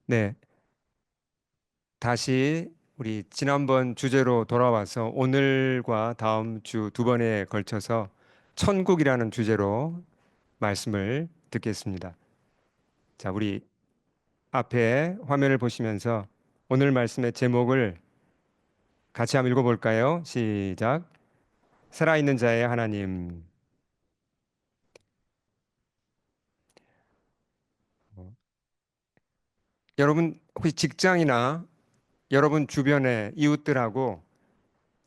네, 다시 우리 지난번 주제로 돌아와서 오늘과 다음 주 두 번에 걸쳐서 천국이라는 주제로 말씀을 듣겠습니다. 자, 우리 앞에 화면을 보시면서 오늘 말씀의 제목을 같이 한번 읽어볼까요? 시작. 살아있는 자의 하나님. 여러분 혹시 직장이나 여러분 주변의 이웃들하고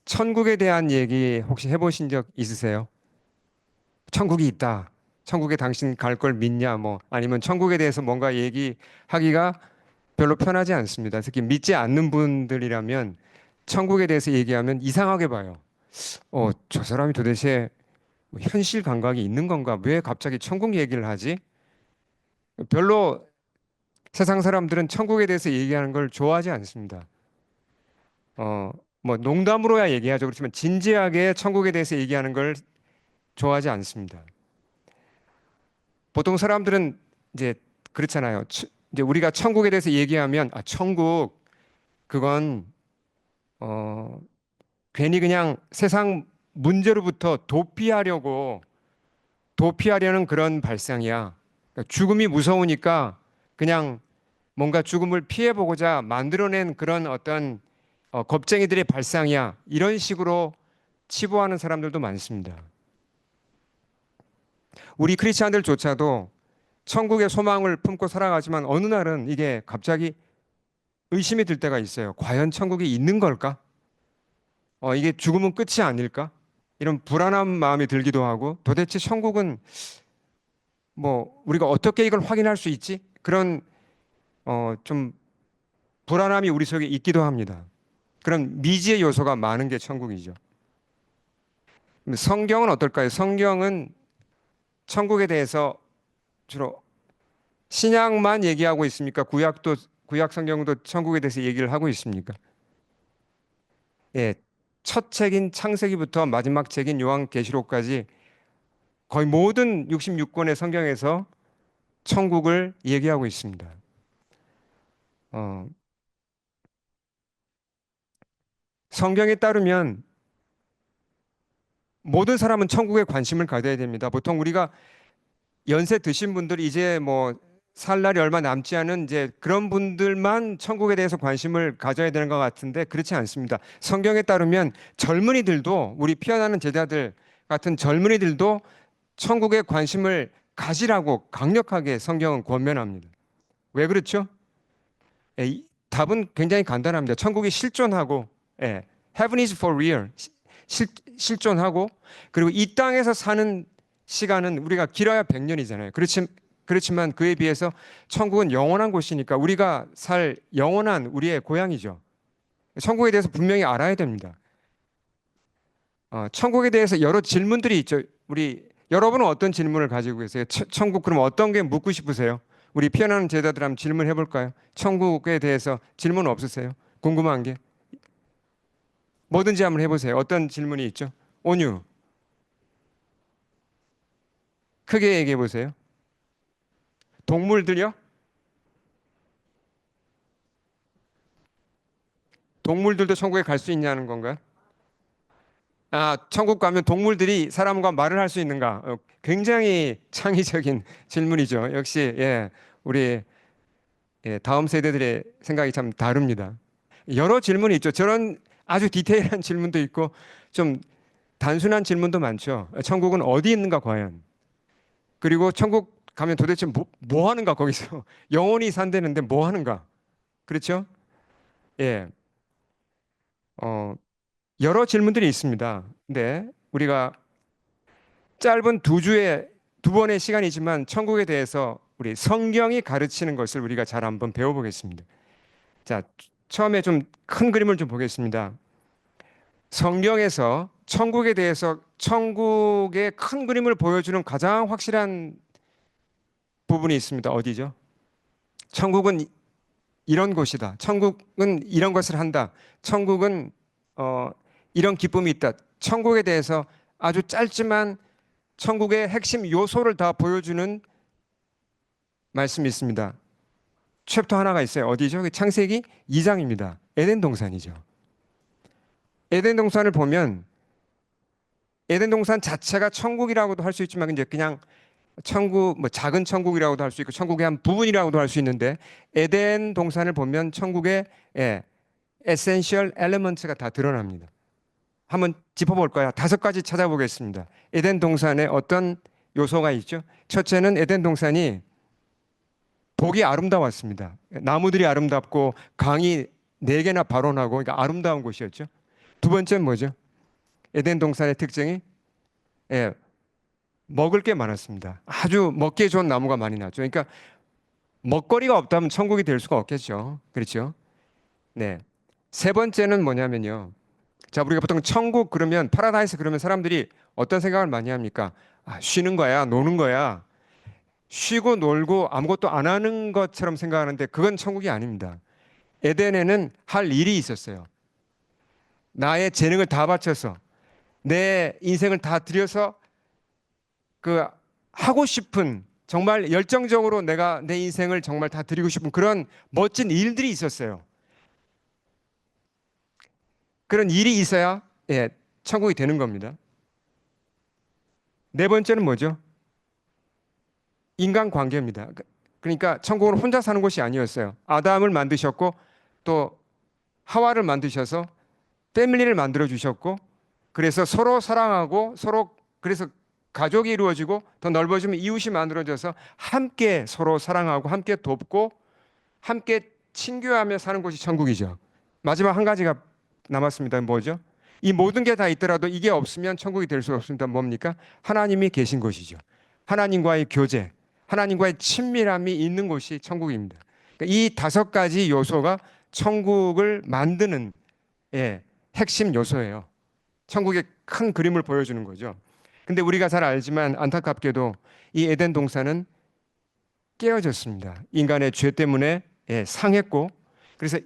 천국에 대한 얘기 혹시 해보신 적 있으세요? 천국이 있다. 천국에 당신 갈 걸 믿냐? 뭐 아니면 천국에 대해서 뭔가 얘기하기가 별로 편하지 않습니다. 특히 믿지 않는 분들이라면 천국에 대해서 얘기하면 이상하게 봐요. 저 사람이 도대체 뭐 현실 감각이 있는 건가? 왜 갑자기 천국 얘기를 하지? 별로 세상 사람들은 천국에 대해서 얘기하는 걸 좋아하지 않습니다. 어, 뭐 농담으로야 얘기하죠. 그렇지만 진지하게 천국에 대해서 얘기하는 걸 좋아하지 않습니다. 보통 사람들은 이제 그렇잖아요. 이제 우리가 천국에 대해서 얘기하면 천국 그건 어, 괜히 그냥 세상 문제로부터 도피하려는 그런 발상이야. 그러니까 죽음이 무서우니까 그냥 뭔가 죽음을 피해 보고자 만들어낸 그런 어떤 겁쟁이들의 발상이야. 이런 식으로 치부하는 사람들도 많습니다. 우리 크리스찬들조차도 천국의 소망을 품고 살아가지만 어느 날은 이게 갑자기 의심이 들 때가 있어요. 과연 천국이 있는 걸까? 이게 죽음은 끝이 아닐까? 이런 불안한 마음이 들기도 하고 도대체 천국은 뭐 우리가 어떻게 이걸 확인할 수 있지? 그런 좀 불안함이 우리 속에 있기도 합니다. 그런 미지의 요소가 많은 게 천국이죠. 성경은 어떨까요? 성경은 천국에 대해서 주로 신약만 얘기하고 있습니까? 구약 성경도 천국에 대해서 얘기를 하고 있습니까? 예, 첫 책인 창세기부터 마지막 책인 요한계시록까지 거의 모든 66권의 성경에서 천국을 얘기하고 있습니다. 어, 성경에 따르면 모든 사람은 천국에 관심을 가져야 됩니다. 보통 우리가 연세 드신 분들이 이제 뭐 살 날이 얼마 남지 않은 이제 그런 분들만 천국에 대해서 관심을 가져야 되는 것 같은데 그렇지 않습니다. 성경에 따르면 젊은이들도 우리 피어나는 제자들 같은 젊은이들도 천국에 관심을 가지라고 강력하게 성경은 권면합니다. 왜 그렇죠? 답은 굉장히 간단합니다. 천국이 실존하고, 예, Heaven is for real. 실존하고, 그리고 이 땅에서 사는 시간은 우리가 길어야 100년이잖아요. 그렇지만 그에 비해서 천국은 영원한 곳이니까 우리가 살 영원한 우리의 고향이죠. 천국에 대해서 분명히 알아야 됩니다. 천국에 대해서 여러 질문들이 있죠. 여러분은 어떤 질문을 가지고 계세요? 천국 그럼 어떤 게 묻고 싶으세요? 우리 피어나는 제자들 한번 질문해 볼까요? 천국에 대해서 질문 없으세요? 궁금한 게 뭐든지 한번 해보세요. 어떤 질문이 있죠? 온유, 크게 얘기해 보세요. 동물들요? 동물들도 천국에 갈 수 있냐는 건가요? 천국 가면 동물들이 사람과 말을 할 수 있는가? 굉장히 창의적인 질문이죠. 역시, 예, 우리 다음 세대들의 생각이 참 다릅니다. 여러 질문이 있죠. 저런 아주 디테일한 질문도 있고 좀 단순한 질문도 많죠. 천국은 어디 있는가 과연? 그리고 천국 가면 도대체 뭐 하는가 거기서 영원히 산다는데 뭐 하는가? 그렇죠? 예. 어, 여러 질문들이 있습니다. 근데 우리가 짧은 두 번의 시간이지만 천국에 대해서 우리 성경이 가르치는 것을 우리가 잘 한번 배워보겠습니다. 자, 처음에 좀 큰 그림을 좀 보겠습니다. 성경에서 천국에 대해서 천국의 큰 그림을 보여주는 가장 확실한 부분이 있습니다. 어디죠? 천국은 이런 곳이다. 천국은 이런 것을 한다. 천국은 어, 이런 기쁨이 있다. 천국에 대해서 아주 짧지만 천국의 핵심 요소를 다 보여주는 말씀이 있습니다. 챕터 하나가 있어요. 어디죠? 창세기 2장입니다. 에덴 동산이죠. 에덴 동산을 보면 에덴 동산 자체가 천국이라고도 할 수 있지만 이제 그냥 천국, 뭐 작은 천국이라고도 할 수 있고 천국의 한 부분이라고도 할 수 있는데 에덴 동산을 보면 천국의 에센셜 엘리먼트가 다 드러납니다. 한번 짚어볼까요? 5가지 찾아보겠습니다. 에덴 동산에 어떤 요소가 있죠? 첫째는 에덴 동산이 보기 아름다웠습니다. 나무들이 아름답고 강이 4개나 발원하고 그러니까 아름다운 곳이었죠. 두 번째는 뭐죠? 에덴 동산의 특징이 먹을 게 많았습니다. 아주 먹기에 좋은 나무가 많이 났죠. 그러니까 먹거리가 없다면 천국이 될 수가 없겠죠. 그렇죠? 네. 세 번째는 뭐냐면요. 자, 우리가 보통 천국 그러면 파라다이스 그러면 사람들이 어떤 생각을 많이 합니까? 아, 쉬는 거야, 노는 거야. 쉬고 놀고 아무것도 안 하는 것처럼 생각하는데 그건 천국이 아닙니다. 에덴에는 할 일이 있었어요. 나의 재능을 다 바쳐서 내 인생을 다 들여서 그 하고 싶은 정말 열정적으로 내가 내 인생을 정말 다 드리고 싶은 그런 멋진 일들이 있었어요. 그런 일이 있어야 천국이 되는 겁니다. 네 번째는 뭐죠? 인간관계입니다. 그러니까 천국은 혼자 사는 곳이 아니었어요. 아담을 만드셨고 또 하와를 만드셔서 패밀리를 만들어 주셨고 그래서 서로 사랑하고 서로 그래서 가족이 이루어지고 더 넓어지면 이웃이 만들어져서 함께 서로 사랑하고 함께 돕고 함께 친교하며 사는 곳이 천국이죠. 마지막 한 가지가 남았습니다. 뭐죠? 이 모든 게 다 있더라도 이게 없으면 천국이 될 수 없습니다. 뭡니까? 하나님이 계신 곳이죠. 하나님과의 교제, 하나님과의 친밀함이 있는 곳이 천국입니다. 그러니까 이 5가지 요소가 천국을 만드는 핵심 요소예요. 천국의 큰 그림을 보여주는 거죠. 근데 우리가 잘 알지만 안타깝게도 이 에덴 동산은 깨어졌습니다. 인간의 죄 때문에 상했고 그래서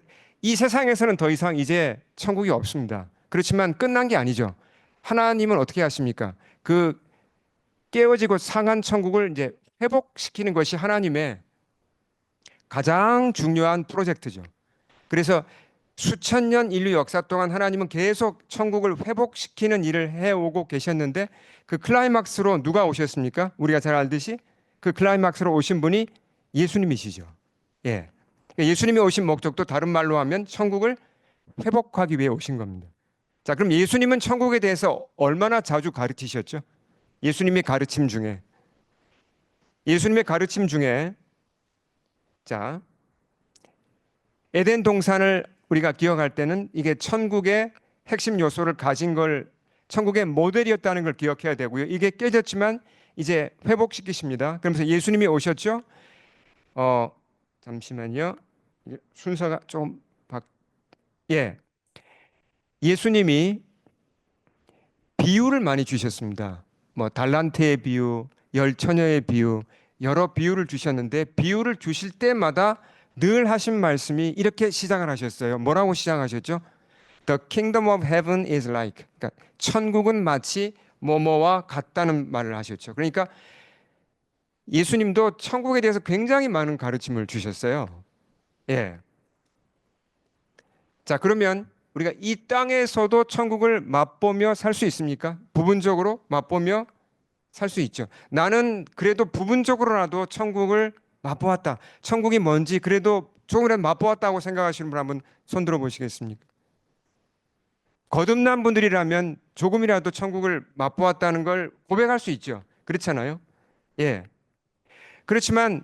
이 세상에서는 더 이상 이제 천국이 없습니다. 그렇지만 끝난 게 아니죠. 하나님은 어떻게 하십니까? 그 깨어지고 상한 천국을 이제 회복시키는 것이 하나님의 가장 중요한 프로젝트죠. 그래서 수천 년 인류 역사 동안 하나님은 계속 천국을 회복시키는 일을 해오고 계셨는데 그 클라이막스로 누가 오셨습니까? 우리가 잘 알듯이 그 클라이막스로 오신 분이 예수님이시죠. 예. 예수님이 오신 목적도 다른 말로 하면 천국을 회복하기 위해 오신 겁니다. 자, 그럼 예수님은 천국에 대해서 얼마나 자주 가르치셨죠? 예수님의 가르침 중에 자, 에덴 동산을 우리가 기억할 때는 이게 천국의 핵심 요소를 가진 걸 천국의 모델이었다는 걸 기억해야 되고요. 이게 깨졌지만 이제 회복시키십니다. 그러면서 예수님이 오셨죠? 잠시만요. 순서가 좀 예수님이 비유를 많이 주셨습니다. 뭐 달란트의 비유, 열 처녀의 비유, 여러 비유를 주셨는데 비유를 주실 때마다 늘 하신 말씀이 이렇게 시작을 하셨어요. 뭐라고 시작하셨죠? The kingdom of heaven is like. 그러니까 천국은 마치 뭐뭐와 같다는 말을 하셨죠. 그러니까 예수님도 천국에 대해서 굉장히 많은 가르침을 주셨어요. 예. 자, 그러면 우리가 이 땅에서도 천국을 맛보며 살 수 있습니까? 부분적으로 맛보며 살 수 있죠. 나는 그래도 부분적으로라도 천국을 맛보았다. 천국이 뭔지 그래도 조금이라도 맛보았다고 생각하시는 분 한번 손 들어 보시겠습니까? 거듭난 분들이라면 조금이라도 천국을 맛보았다는 걸 고백할 수 있죠. 그렇잖아요. 예. 그렇지만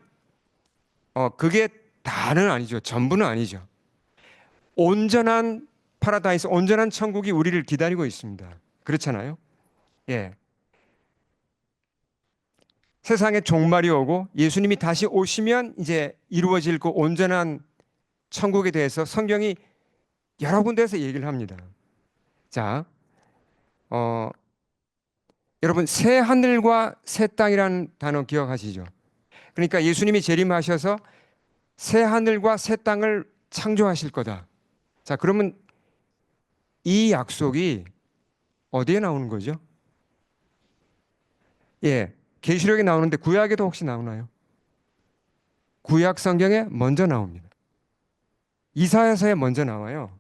그게 다는 아니죠. 전부는 아니죠. 온전한 파라다이스, 온전한 천국이 우리를 기다리고 있습니다. 그렇잖아요. 예. 세상에 종말이 오고 예수님이 다시 오시면 이제 이루어질 그 온전한 천국에 대해서 성경이 여러 군데에서 얘기를 합니다. 자, 여러분 새 하늘과 새 땅이라는 단어 기억하시죠? 그러니까 예수님이 재림하셔서 새 하늘과 새 땅을 창조하실 거다. 자, 그러면 이 약속이 어디에 나오는 거죠? 예, 계시록에 나오는데 구약에도 혹시 나오나요? 구약 성경에 먼저 나옵니다. 이사야서에 먼저 나와요.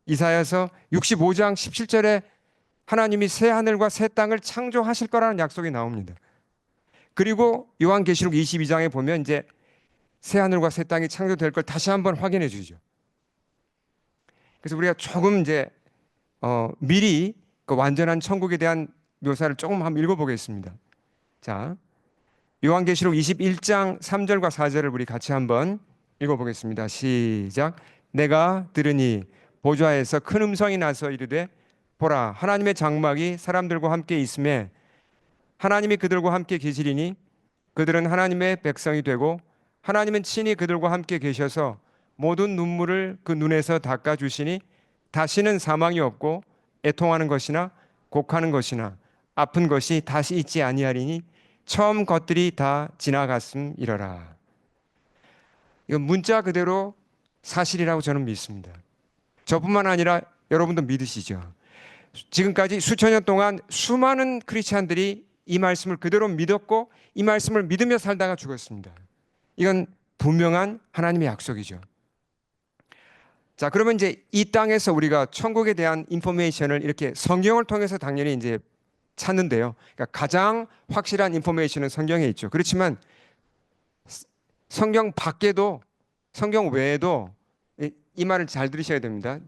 이사야서 65장 17절에 하나님이 새 하늘과 새 땅을 창조하실 거라는 약속이 나옵니다. 그리고 요한계시록 22장에 보면 이제 새 하늘과 새 땅이 창조될 걸 다시 한번 확인해 주죠. 그래서 우리가 조금 이제 미리 그 완전한 천국에 대한 묘사를 조금 한번 읽어보겠습니다. 자, 요한계시록 21장 3절과 4절을 우리 같이 한번 읽어보겠습니다. 시작. 내가 들으니 보좌에서 큰 음성이 나서 이르되 보라 하나님의 장막이 사람들과 함께 있음에 하나님이 그들과 함께 계시리니 그들은 하나님의 백성이 되고 하나님은 친히 그들과 함께 계셔서 모든 눈물을 그 눈에서 닦아 주시니 다시는 사망이 없고 애통하는 것이나 곡하는 것이나 아픈 것이 다시 있지 아니하리니 처음 것들이 다 지나갔음이러라. 이건 문자 그대로 사실이라고 저는 믿습니다. 저뿐만 아니라 여러분도 믿으시죠? 지금까지 수천 년 동안 수많은 크리스찬들이 이 말씀을 그대로 믿었고 이 말씀을 믿으며 살다가 죽었습니다. 이건 분명한 하나님의 약속이죠. 자, 그러면 이제 이 땅에서 우리가 천국에 대한 인포메이션을 이렇게 성경을 통해서 당연히 이제 찾는데요. 그러니까 가장 확실한 인포메이션은 성경에 있죠. 그렇지만 성경 밖에도 성경 외에도 이 말을 잘 들으셔야 됩니다.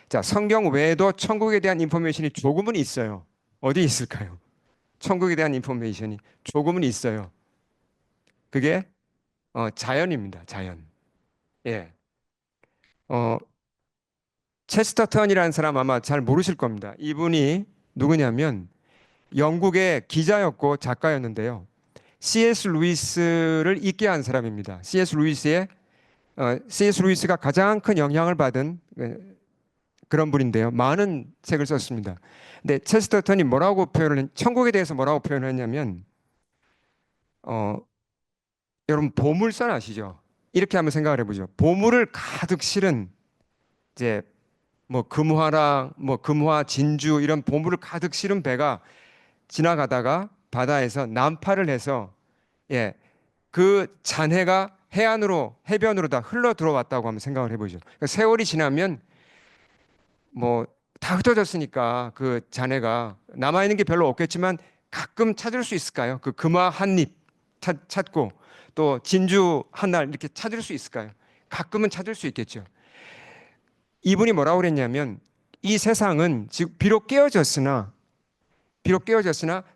자, 성경 외에도 천국에 대한 인포메이션이 조금은 있어요. 어디 있을까요? 천국에 대한 인포메이션이 조금은 있어요. 그게 자연입니다. 자연. 예. 체스터턴이라는 사람 아마 잘 모르실 겁니다. 이분이 누구냐면 영국의 기자였고 작가였는데요. C.S. 루이스를 읽게 한 사람입니다. C.S. 루이스가 가장 큰 영향을 받은 그런 분인데요. 많은 책을 썼습니다. 근데 체스터턴이 천국에 대해서 뭐라고 표현했냐면 여러분 보물선 아시죠? 이렇게 한번 생각을 해보죠. 보물을 가득 실은 이제 뭐 금화랑 뭐 금화, 진주 이런 보물을 가득 실은 배가 지나가다가 바다에서 난파를 해서 그 잔해가 해변으로 다 흘러 들어왔다고 한번 생각을 해보죠. 그러니까 세월이 지나면 뭐 다 흩어졌으니까 그 잔해가 남아있는 게 별로 없겠지만 가끔 찾을 수 있을까요? 그 금화 한 입 찾고 또 진주 한 알 이렇게 찾을 수 있을까요? 가끔은 찾을 수 있겠죠. 이분이 뭐라고 그랬냐면 이 세상은 지금 비록 깨어졌으나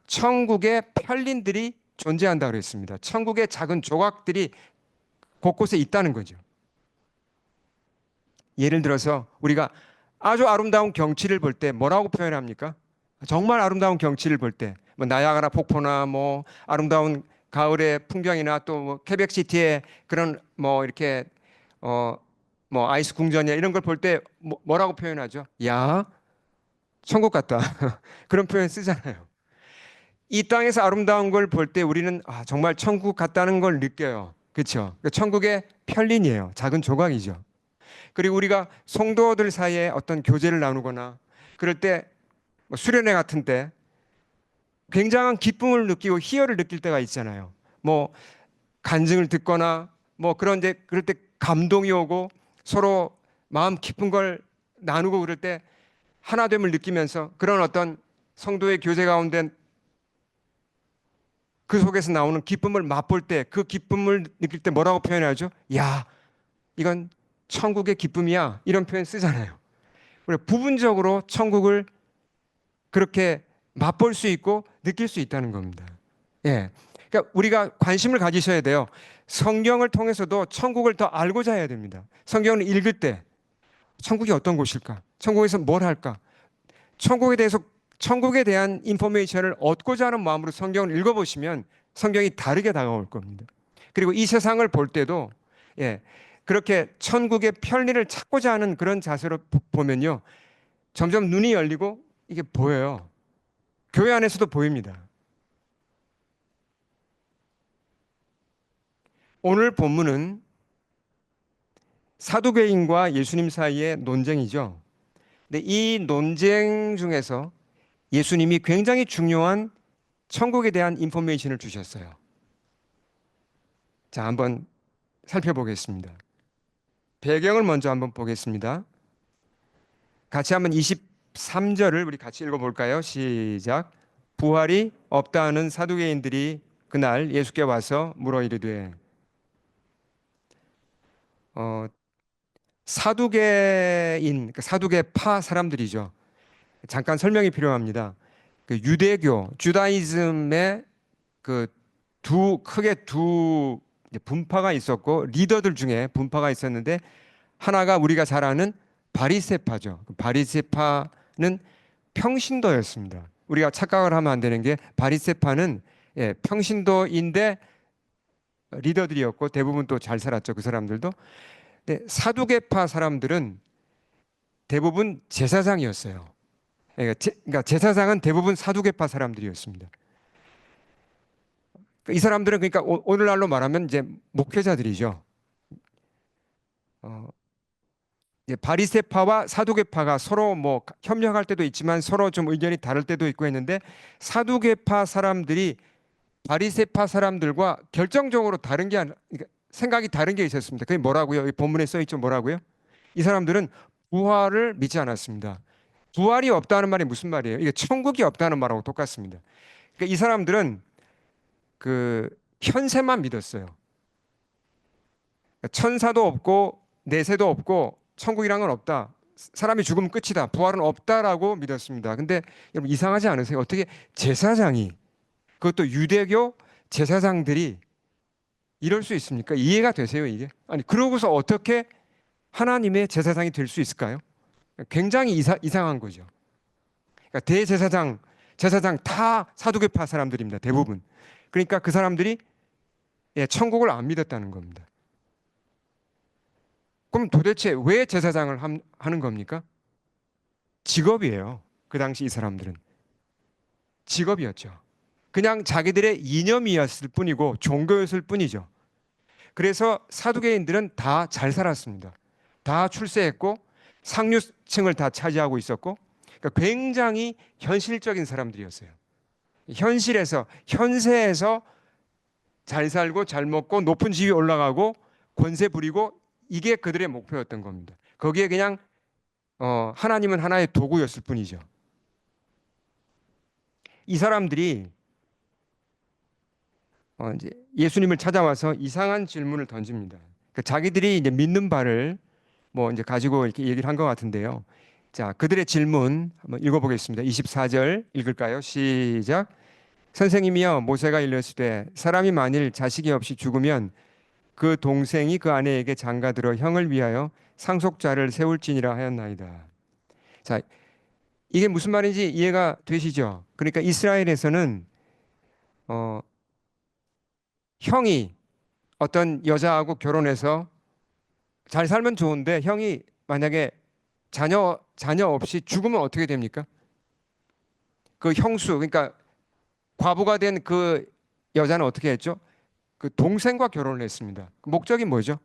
천국의 편린들이 존재한다고 그랬습니다. 천국의 작은 조각들이 곳곳에 있다는 거죠. 예를 들어서 우리가 아주 아름다운 경치를 볼 때 뭐라고 표현합니까? 정말 아름다운 경치를 볼 때 뭐 나야가라 폭포나 뭐 아름다운 가을의 풍경이나 또 뭐 케벡시티의 그런 뭐 이렇게 뭐 아이스 궁전이나 이런 걸 볼 때 뭐라고 표현하죠? 야, 천국 같다. 그런 표현 쓰잖아요. 이 땅에서 아름다운 걸 볼 때 우리는 정말 천국 같다는 걸 느껴요. 그렇죠? 천국의 편린이에요. 작은 조각이죠. 그리고 우리가 성도들 사이에 어떤 교제를 나누거나 그럴 때 뭐 수련회 같은 때 굉장한 기쁨을 느끼고 희열을 느낄 때가 있잖아요. 뭐 간증을 듣거나 뭐 그럴 때 감동이 오고 서로 마음 깊은 걸 나누고 그럴 때 하나됨을 느끼면서 그런 어떤 성도의 교제 가운데 그 속에서 나오는 기쁨을 맛볼 때 그 기쁨을 느낄 때 뭐라고 표현하죠? 야, 이건 천국의 기쁨이야. 이런 표현 쓰잖아요. 우리 부분적으로 천국을 그렇게 맛볼 수 있고 느낄 수 있다는 겁니다. 예. 그러니까 우리가 관심을 가지셔야 돼요. 성경을 통해서도 천국을 더 알고자 해야 됩니다. 성경을 읽을 때 천국이 어떤 곳일까? 천국에서 뭘 할까? 천국에 대한 인포메이션을 얻고자 하는 마음으로 성경을 읽어보시면 성경이 다르게 다가올 겁니다. 그리고 이 세상을 볼 때도 그렇게 천국의 편리를 찾고자 하는 그런 자세로 보면요. 점점 눈이 열리고 이게 보여요. 교회 안에서도 보입니다. 오늘 본문은 사두개인과 예수님 사이의 논쟁이죠. 근데 이 논쟁 중에서 예수님이 굉장히 중요한 천국에 대한 인포메이션을 주셨어요. 자, 한번 살펴보겠습니다. 배경을 먼저 한번 보겠습니다. 같이 한번 23절을 우리 같이 읽어볼까요? 시작. 부활이 없다 하는 사두개인들이 그날 예수께 와서 물어 이르되 어, 사두개인, 사두개파 사람들이죠. 잠깐 설명이 필요합니다. 그 유대교, 주다이즘의 그 크게 두 분파가 있었고 리더들 중에 분파가 있었는데 하나가 우리가 잘 아는 바리새파죠. 바리새파는 평신도였습니다. 우리가 착각을 하면 안 되는 게 바리새파는 평신도인데 리더들이었고 대부분 또 잘 살았죠. 그 사람들도. 근데 사두개파 사람들은 대부분 제사장이었어요. 그러니까 제사장은 대부분 사두개파 사람들이었습니다. 이 사람들은 그러니까 오늘날로 말하면 이제 목회자들이죠. 어, 이제 바리새파와 사두개파가 서로 뭐 협력할 때도 있지만 서로 좀 의견이 다를 때도 있고 했는데 사두개파 사람들이 바리새파 사람들과 결정적으로 다른 게 그러니까 생각이 다른 게 있었습니다. 그게 뭐라고요? 이 본문에 써 있죠. 뭐라고요? 이 사람들은 부활을 믿지 않았습니다. 부활이 없다는 말이 무슨 말이에요? 이게 천국이 없다는 말하고 똑같습니다. 그러니까 이 사람들은 그 현세만 믿었어요. 그러니까 천사도 없고 내세도 없고 천국이란 건 없다. 사람이 죽으면 끝이다. 부활은 없다라고 믿었습니다. 근데 여러분 이상하지 않으세요? 어떻게 제사장이 그것도 유대교 제사장들이 이럴 수 있습니까? 이해가 되세요, 이게? 아니, 그러고서 어떻게 하나님의 제사장이 될 수 있을까요? 굉장히 이상한 거죠. 그러니까 대제사장, 제사장 다 사두개파 사람들입니다. 대부분. 그러니까 그 사람들이 천국을 안 믿었다는 겁니다. 그럼 도대체 왜 제사장을 하는 겁니까? 직업이에요. 그 당시 이 사람들은. 직업이었죠. 그냥 자기들의 이념이었을 뿐이고 종교였을 뿐이죠. 그래서 사두개인들은 다 잘 살았습니다. 다 출세했고 상류층을 다 차지하고 있었고 그러니까 굉장히 현실적인 사람들이었어요. 현실에서 현세에서 잘 살고 잘 먹고 높은 지위 올라가고 권세 부리고 이게 그들의 목표였던 겁니다. 거기에 그냥 하나님은 하나의 도구였을 뿐이죠. 이 사람들이 이제 예수님을 찾아와서 이상한 질문을 던집니다. 그러니까 자기들이 이제 믿는 바를 뭐 이제 가지고 이렇게 얘기를 한 것 같은데요. 자, 그들의 질문 한번 읽어보겠습니다. 24절 읽을까요? 시작. 선생님이여 모세가 일렀으되 사람이 만일 자식이 없이 죽으면 그 동생이 그 아내에게 장가들어 형을 위하여 상속자를 세울지니라 하였나이다. 자, 이게 무슨 말인지 이해가 되시죠? 그러니까 이스라엘에서는 어, 형이 어떤 여자하고 결혼해서 잘 살면 좋은데 형이 만약에 자녀 없이 죽으면 어떻게 됩니까? 그 형수 그러니까 과부가 된 그 여자는 어떻게 했죠? 그 동생과 결혼을 했습니다. 그 목적이 뭐죠?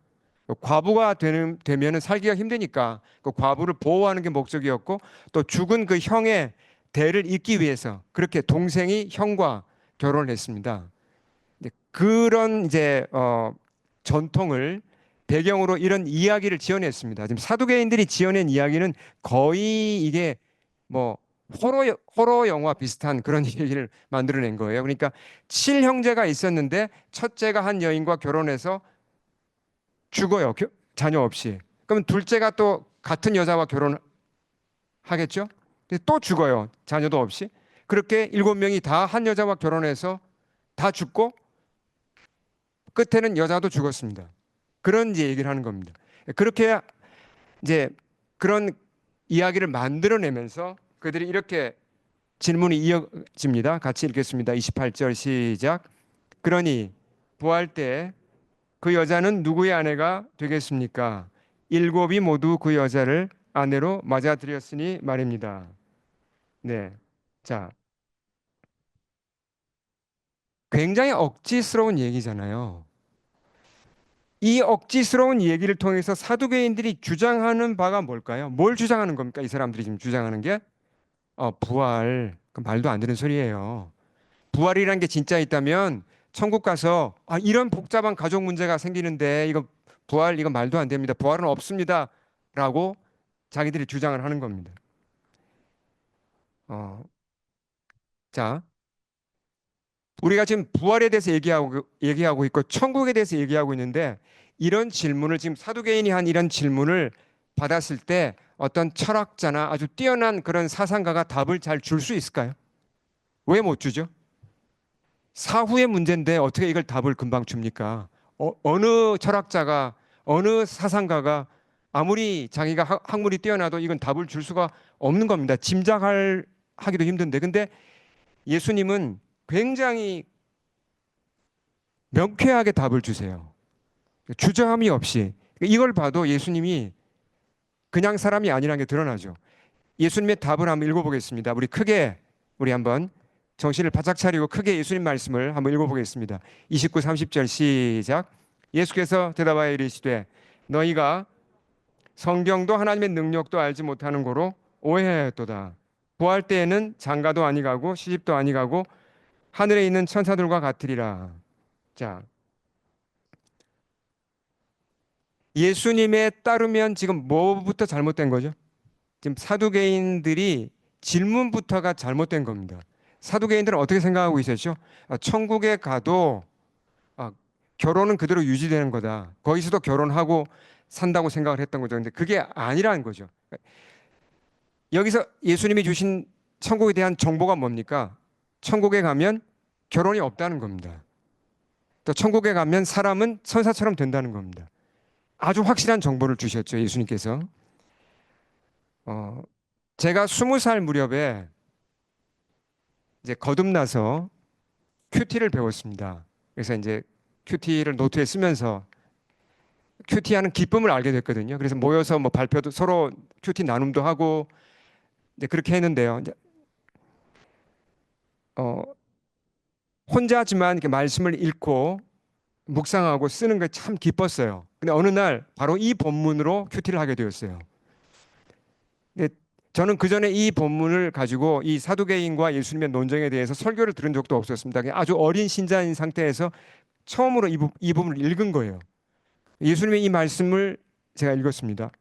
과부가 되면은 살기가 힘드니까 그 과부를 보호하는 게 목적이었고 또 죽은 그 형의 대를 잇기 위해서 그렇게 동생이 형과 결혼을 했습니다. 그런 이제 전통을 배경으로 이런 이야기를 지어냈습니다. 지금 사두개인들이 지어낸 이야기는 거의 이게 뭐 호러 영화 비슷한 그런 얘기를 만들어낸 거예요. 그러니까 칠형제가 있었는데 첫째가 한 여인과 결혼해서 죽어요. 자녀 없이. 그러면 둘째가 또 같은 여자와 결혼하겠죠? 근데 또 죽어요. 자녀도 없이. 그렇게 7명이 다 한 여자와 결혼해서 다 죽고 끝에는 여자도 죽었습니다. 그런 이제 얘기를 하는 겁니다. 그렇게 이제 그런 이야기를 만들어내면서 그들이 이렇게 질문이 이어집니다. 같이 읽겠습니다. 28절 시작. 그러니 부활 때 그 여자는 누구의 아내가 되겠습니까? 7이 모두 그 여자를 아내로 맞아들였으니 말입니다. 네. 자, 굉장히 억지스러운 얘기잖아요. 이 억지스러운 얘기를 통해서 사두개인들이 주장하는 바가 뭘까요? 뭘 주장하는 겁니까? 이 사람들이 지금 주장하는 게 부활. 그 말도 안 되는 소리예요. 부활이란 게 진짜 있다면 천국 가서 이런 복잡한 가족 문제가 생기는데 이거 부활 이거 말도 안 됩니다. 부활은 없습니다라고 자기들이 주장을 하는 겁니다. 자, 우리가 지금 부활에 대해서 얘기하고 있고 천국에 대해서 얘기하고 있는데 이런 질문을 지금 사두개인이 한 이런 질문을 받았을 때 어떤 철학자나 아주 뛰어난 그런 사상가가 답을 잘 줄 수 있을까요? 왜 못 주죠? 사후의 문제인데 어떻게 이걸 답을 금방 줍니까? 어느 철학자가 어느 사상가가 아무리 자기가 학문이 뛰어나도 이건 답을 줄 수가 없는 겁니다. 하기도 힘든데 근데 예수님은 굉장히 명쾌하게 답을 주세요. 주저함이 없이. 이걸 봐도 예수님이 그냥 사람이 아니라는 게 드러나죠. 예수님의 답을 한번 읽어보겠습니다. 우리 한번 정신을 바짝 차리고 크게 예수님 말씀을 한번 읽어보겠습니다. 29, 30절 시작. 예수께서 대답하여 이르시되 너희가 성경도 하나님의 능력도 알지 못하는 고로 오해하였도다. 부활 때에는 장가도 아니가고 시집도 아니가고 하늘에 있는 천사들과 같으리라. 자, 예수님에 따르면 지금 뭐부터 잘못된 거죠? 지금 사두개인들이 질문부터가 잘못된 겁니다. 사두개인들은 어떻게 생각하고 있었죠? 천국에 가도 아, 결혼은 그대로 유지되는 거다. 거기서도 결혼하고 산다고 생각을 했던 거죠. 근데 그게 아니라는 거죠. 여기서 예수님이 주신 천국에 대한 정보가 뭡니까? 천국에 가면 결혼이 없다는 겁니다. 또 천국에 가면 사람은 천사처럼 된다는 겁니다. 아주 확실한 정보를 주셨죠, 예수님께서. 제가 20살 무렵에 이제 거듭나서 큐티를 배웠습니다. 그래서 이제 큐티를 노트에 쓰면서 큐티하는 기쁨을 알게 됐거든요. 그래서 모여서 뭐 발표도 서로 큐티 나눔도 하고 이제 그렇게 했는데요. 이제 어, 혼자지만 이렇게 말씀을 읽고 묵상하고 쓰는 게 참 기뻤어요. 근데 어느 날 바로 이 본문으로 큐티를 하게 되었어요. 근데 저는 그 전에 이 본문을 가지고 이 사두개인과 예수님의 논쟁에 대해서 설교를 들은 적도 없었습니다. 그냥 아주 어린 신자인 상태에서 처음으로 이 부분을 읽은 거예요. 예수님의 이 말씀을 제가 읽었습니다.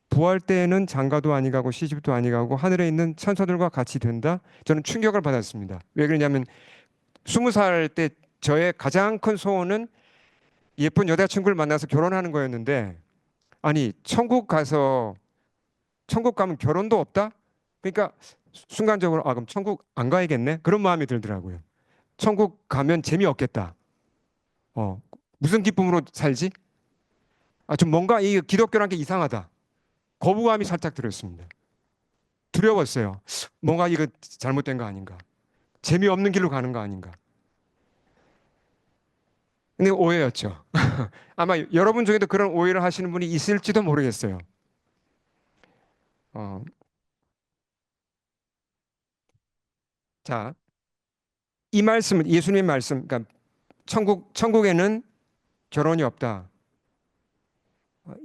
부활 때에는 장가도 아니가고 시집도 아니가고 하늘에 있는 천사들과 같이 된다. 저는 충격을 받았습니다. 왜 그러냐면 20살 때 저의 가장 큰 소원은 예쁜 여자친구를 만나서 결혼하는 거였는데 아니 천국 가면 결혼도 없다? 그러니까 순간적으로 그럼 천국 안 가야겠네? 그런 마음이 들더라고요. 천국 가면 재미없겠다. 무슨 기쁨으로 살지? 좀 뭔가 이 기독교란 게 이상하다. 거부감이 살짝 들었습니다. 두려웠어요. 뭔가 이거 잘못된 거 아닌가? 재미없는 길로 가는 거 아닌가? 근데 오해였죠. 아마 여러분 중에도 그런 오해를 하시는 분이 있을지도 모르겠어요. 어, 자, 이 말씀은 예수님의 말씀, 그러니까 천국에는 결혼이 없다.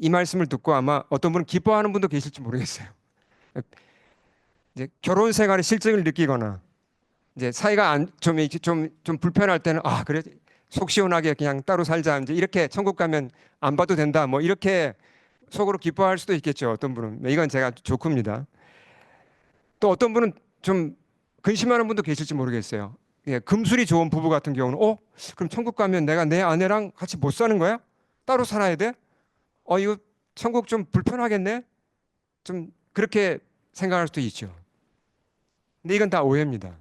이 말씀을 듣고 아마 어떤 분은 기뻐하는 분도 계실지 모르겠어요. 이제 결혼 생활의 실증을 느끼거나 이제 사이가 좀 불편할 때는 그래 속 시원하게 그냥 따로 살자 이제 이렇게 천국 가면 안 봐도 된다 뭐 이렇게 속으로 기뻐할 수도 있겠죠. 어떤 분은 이건 제가 조크입니다. 또 어떤 분은 좀 근심하는 분도 계실지 모르겠어요. 예, 금술이 좋은 부부 같은 경우는 그럼 천국 가면 내가 내 아내랑 같이 못 사는 거야? 따로 살아야 돼? 이거 천국 좀 불편하겠네? 좀 그렇게 생각할 수도 있죠. 근데 이건 다 오해입니다.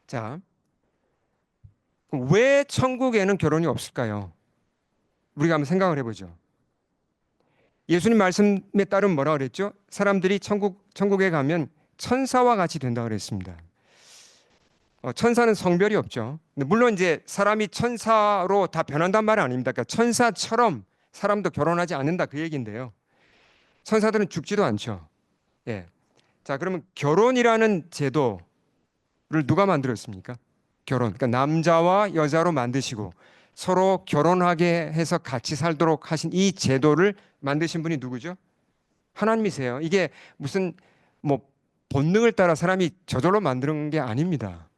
자, 왜 천국에는 결혼이 없을까요? 우리가 한번 생각을 해보죠. 예수님 말씀에 따르면 뭐라 그랬죠? 사람들이 천국에 가면 천사와 같이 된다 그랬습니다. 천사는 성별이 없죠. 물론 이제 사람이 천사로 다 변한단 말은 아닙니다. 그러니까 천사처럼 사람도 결혼하지 않는다 그 얘기인데요. 천사들은 죽지도 않죠. 예. 자, 그러면 결혼이라는 제도를 누가 만들었습니까? 결혼. 그러니까 남자와 여자로 만드시고 서로 결혼하게 해서 같이 살도록 하신 이 제도를 만드신 분이 누구죠? 하나님이세요. 이게 무슨 뭐 본능을 따라 사람이 저절로 만드는 게 아닙니다.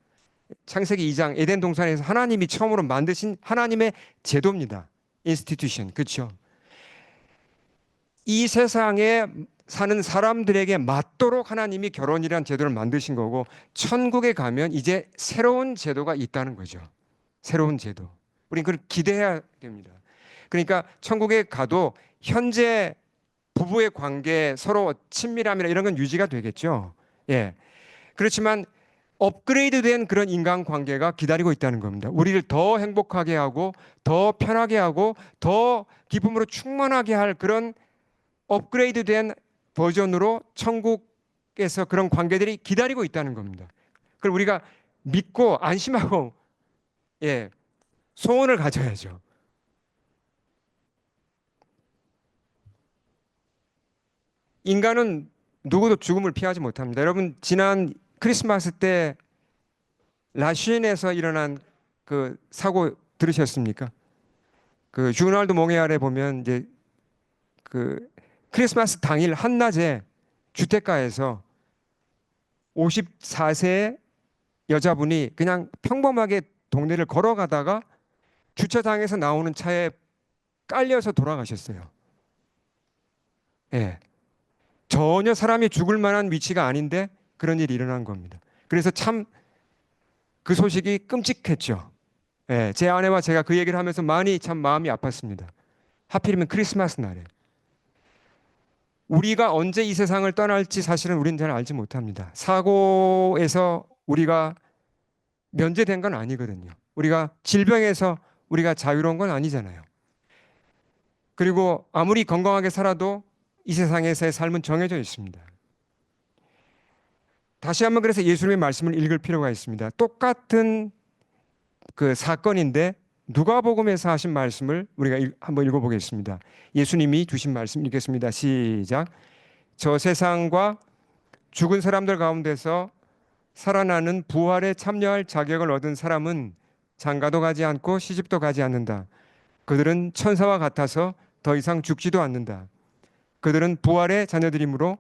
창세기 2장 에덴 동산에서 하나님이 처음으로 만드신 하나님의 제도입니다. institution. 그렇죠? 이 세상에 사는 사람들에게 맞도록 하나님이 결혼이라는 제도를 만드신 거고, 천국에 가면 이제 새로운 제도가 있다는 거죠. 새로운 제도. 우린 그걸 기대해야 됩니다. 그러니까 천국에 가도 현재 부부의 관계, 서로 친밀함이나 이런 건 유지가 되겠죠. 예. 그렇지만 업그레이드된 그런 인간 관계가 기다리고 있다는 겁니다. 우리를 더 행복하게 하고, 더 편하게 하고, 더 기쁨으로 충만하게 할 그런 업그레이드된 버전으로 천국에서 그런 관계들이 기다리고 있다는 겁니다. 그걸 우리가 믿고 안심하고, 예, 소원을 가져야죠. 인간은 누구도 죽음을 피하지 못합니다. 여러분, 지난 크리스마스 때 라쉬엔에서 일어난 그 사고 들으셨습니까? 그 주널드 몽헤알에 보면 이제 그 크리스마스 당일 한낮에 주택가에서 54세 여자분이 그냥 평범하게 동네를 걸어가다가 주차장에서 나오는 차에 깔려서 돌아가셨어요. 예. 전혀 사람이 죽을 만한 위치가 아닌데 그런 일이 일어난 겁니다. 그래서 참 그 소식이 끔찍했죠. 예. 제 아내와 제가 그 얘기를 하면서 많이 참 마음이 아팠습니다. 하필이면 크리스마스 날에. 우리가 언제 이 세상을 떠날지 사실은 우리는 잘 알지 못합니다. 사고에서 우리가 면제된 건 아니거든요. 우리가 질병에서 우리가 자유로운 건 아니잖아요. 그리고 아무리 건강하게 살아도 이 세상에서의 삶은 정해져 있습니다. 다시 한번 그래서 예수님의 말씀을 읽을 필요가 있습니다. 똑같은 그 사건인데 누가복음에서 하신 말씀을 우리가 한번 읽어보겠습니다. 예수님이 주신 말씀 읽겠습니다. 시작. 저 세상과 죽은 사람들 가운데서 살아나는 부활에 참여할 자격을 얻은 사람은 장가도 가지 않고 시집도 가지 않는다. 그들은 천사와 같아서 더 이상 죽지도 않는다. 그들은 부활의 자녀들이므로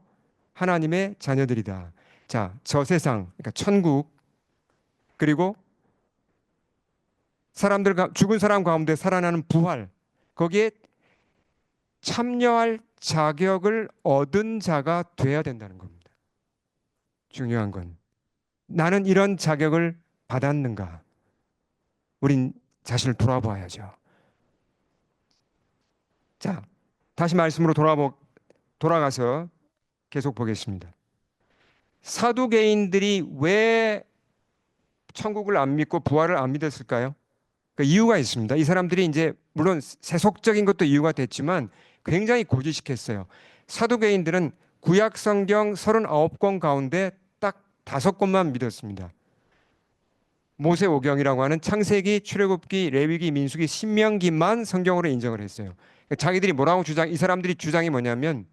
하나님의 자녀들이다. 자, 저 세상, 그러니까 천국, 그리고 사람들, 죽은 사람 가운데 살아나는 부활, 거기에 참여할 자격을 얻은 자가 돼야 된다는 겁니다. 중요한 건 나는 이런 자격을 받았는가? 우린 자신을 돌아봐야죠. 자, 다시 말씀으로 돌아가서 계속 보겠습니다. 사두개인들이 왜 천국을 안 믿고 부활을 안 믿었을까요? 그 이유가 있습니다. 이 사람들이 이제 물론 세속적인 것도 이유가 됐지만 굉장히 고지식했어요. 사두개인들은 구약 성경 39권 가운데 딱 5권만 믿었습니다. 모세오경이라고 하는 창세기, 출애굽기, 레위기, 민수기, 신명기만 성경으로 인정을 했어요. 자기들이 뭐라고 이 사람들이 주장이 뭐냐면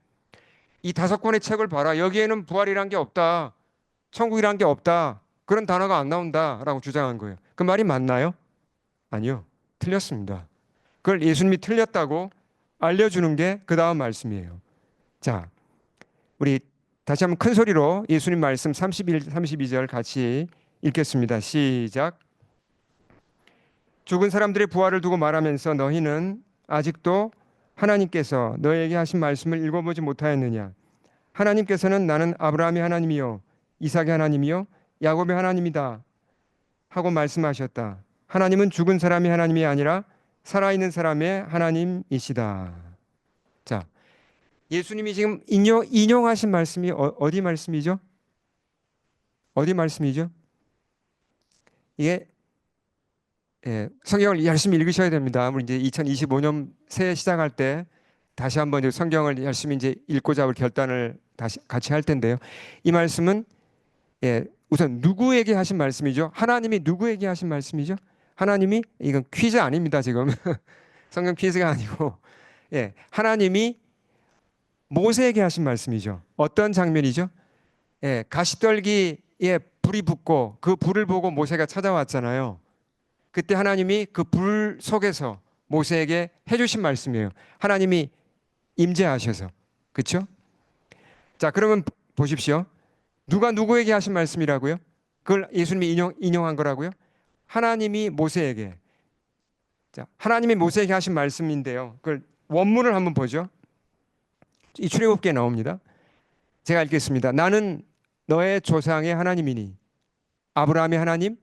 이 5권의 책을 봐라. 여기에는 부활이란 게 없다. 천국이란 게 없다. 그런 단어가 안 나온다라고 주장한 거예요. 그 말이 맞나요? 아니요. 틀렸습니다. 그걸 예수님이 틀렸다고 알려주는 게 그 다음 말씀이에요. 자, 우리 다시 한번 큰 소리로 예수님 말씀 31, 32절 같이 읽겠습니다. 시작. 죽은 사람들의 부활을 두고 말하면서 너희는 아직도 하나님께서 너에게 하신 말씀을 읽어보지 못하였느냐? 하나님께서는 나는 아브라함의 하나님이요 이삭의 하나님이요 야곱의 하나님이다 하고 말씀하셨다. 하나님은 죽은 사람의 하나님이 아니라 살아있는 사람의 하나님이시다. 자, 예수님이 지금 인용하신 말씀이 어디 말씀이죠? 어디 말씀이죠? 이게 성경을 열심히 읽으셔야 됩니다. 우리 이제 2025년 새해 시작할 때 다시 한번 이제 성경을 열심히 이제 읽고자 할 결단을 다시 같이 할 텐데요. 이 말씀은 우선 누구에게 하신 말씀이죠? 하나님이 누구에게 하신 말씀이죠? 하나님이 이건 퀴즈 아닙니다, 지금. 성경 퀴즈가 아니고 하나님이 모세에게 하신 말씀이죠. 어떤 장면이죠? 가시떨기에 불이 붙고 그 불을 보고 모세가 찾아왔잖아요. 그때 하나님이 그 불 속에서 모세에게 해주신 말씀이에요. 하나님이 임재하셔서. 그렇죠? 자, 그러면 보십시오. 누가 누구에게 하신 말씀이라고요? 그걸 예수님이 인용한 거라고요? 하나님이 모세에게. 자, 하나님이 모세에게 하신 말씀인데요. 그걸 원문을 한번 보죠. 이 출애굽기에 나옵니다. 제가 읽겠습니다. 나는 너의 조상의 하나님이니 아브라함의 하나님,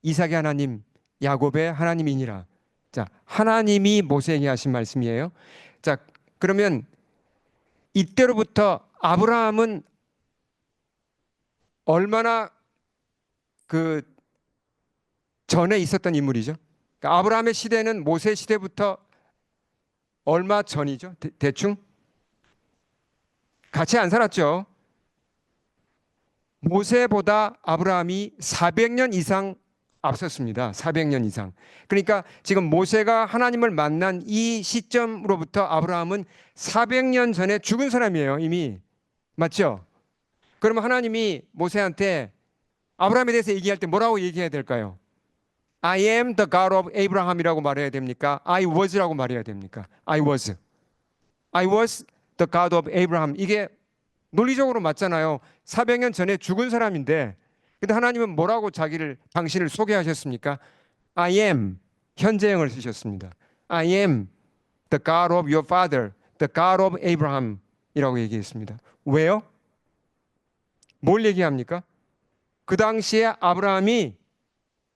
이삭의 하나님, 야곱의 하나님이니라. 자, 하나님이 모세에게 하신 말씀이에요. 자, 그러면 이때로부터 아브라함은 얼마나 그 전에 있었던 인물이죠? 그러니까 아브라함의 시대는 모세 시대부터 얼마 전이죠? 대충 같이 안 살았죠. 모세보다 아브라함이 400년 이상 앞섰습니다. 400년 이상. 그러니까 지금 모세가 하나님을 만난 이 시점으로부터 아브라함은 400년 전에 죽은 사람이에요. 이미. 맞죠? 그러면 하나님이 모세한테 아브라함에 대해서 얘기할 때 뭐라고 얘기해야 될까요? I am the God of Abraham이라고 말해야 됩니까? I was라고 말해야 됩니까? I was. I was the God of Abraham. 이게 논리적으로 맞잖아요. 400년 전에 죽은 사람인데, 근데 하나님은 뭐라고 당신을 소개하셨습니까? I am, 현재형을 쓰셨습니다. I am the God of your father, the God of Abraham 이라고 얘기했습니다. 왜요? 뭘 얘기합니까? 그 당시에 아브라함이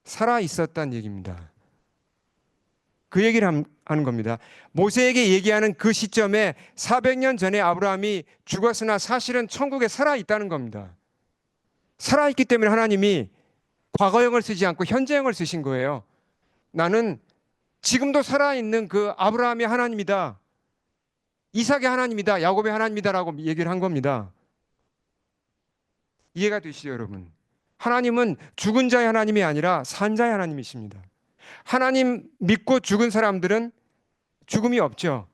살아 있었다는 얘기입니다. 그 얘기를 하는 겁니다. 모세에게 얘기하는 그 시점에 400년 전에 아브라함이 죽었으나 사실은 천국에 살아 있다는 겁니다. 살아 있기 때문에 하나님이 과거형을 쓰지 않고 현재형을 쓰신 거예요. 나는 지금도 살아 있는 그 아브라함의 하나님이다. 이삭의 하나님이다. 야곱의 하나님이다라고 얘기를 한 겁니다. 이해가 되시죠, 여러분? 하나님은 죽은 자의 하나님이 아니라 산 자의 하나님이십니다. 하나님 믿고 죽은 사람들은 죽음이 없죠.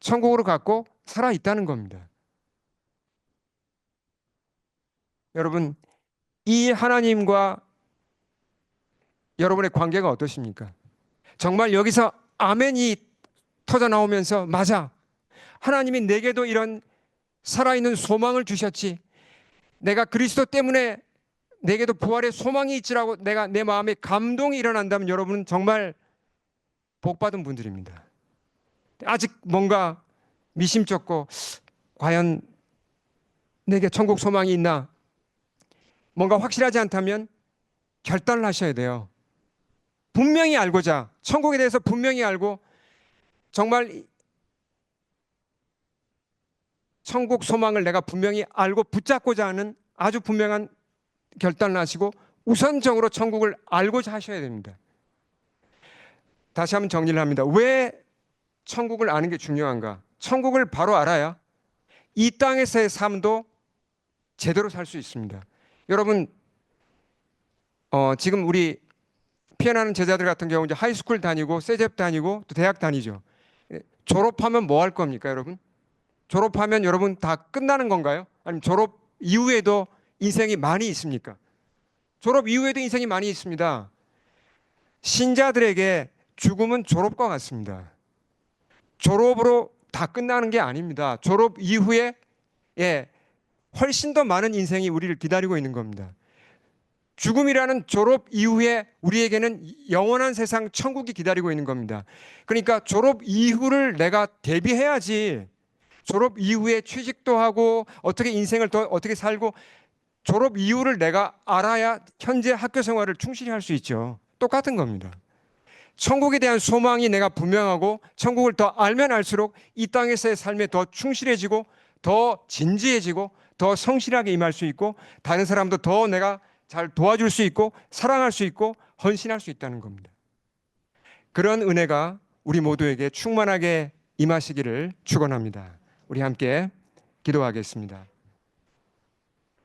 천국으로 갔고 살아 있다는 겁니다. 여러분, 이 하나님과 여러분의 관계가 어떠십니까? 정말 여기서 아멘이 터져 나오면서 맞아. 하나님이 내게도 이런 살아있는 소망을 주셨지. 내가 그리스도 때문에 내게도 부활의 소망이 있지라고 내가 내 마음에 감동이 일어난다면 여러분은 정말 복받은 분들입니다. 아직 뭔가 미심쩍고 과연 내게 천국 소망이 있나? 뭔가 확실하지 않다면 결단을 하셔야 돼요. 분명히 알고자, 천국에 대해서 분명히 알고 정말 천국 소망을 내가 분명히 알고 붙잡고자 하는 아주 분명한 결단을 하시고 우선적으로 천국을 알고자 하셔야 됩니다. 다시 한번 정리를 합니다. 왜 천국을 아는 게 중요한가? 천국을 바로 알아야 이 땅에서의 삶도 제대로 살 수 있습니다. 여러분, 지금 우리 피어나는 제자들 같은 경우 이제 하이스쿨 다니고 세잽 다니고 또 대학 다니죠. 졸업하면 뭐 할 겁니까, 여러분? 졸업하면 여러분 다 끝나는 건가요? 아니면 졸업 이후에도 인생이 많이 있습니까? 졸업 이후에도 인생이 많이 있습니다. 신자들에게 죽음은 졸업과 같습니다. 졸업으로 다 끝나는 게 아닙니다. 졸업 이후에 훨씬 더 많은 인생이 우리를 기다리고 있는 겁니다. 죽음이라는 졸업 이후에 우리에게는 영원한 세상 천국이 기다리고 있는 겁니다. 그러니까 졸업 이후를 내가 대비해야지. 졸업 이후에 취직도 하고 어떻게 인생을 더 어떻게 살고 졸업 이후를 내가 알아야 현재 학교 생활을 충실히 할 수 있죠. 똑같은 겁니다. 천국에 대한 소망이 내가 분명하고 천국을 더 알면 알수록 이 땅에서의 삶에 더 충실해지고 더 진지해지고 더 성실하게 임할 수 있고 다른 사람도 더 내가 잘 도와줄 수 있고 사랑할 수 있고 헌신할 수 있다는 겁니다. 그런 은혜가 우리 모두에게 충만하게 임하시기를 축원합니다. 우리 함께 기도하겠습니다.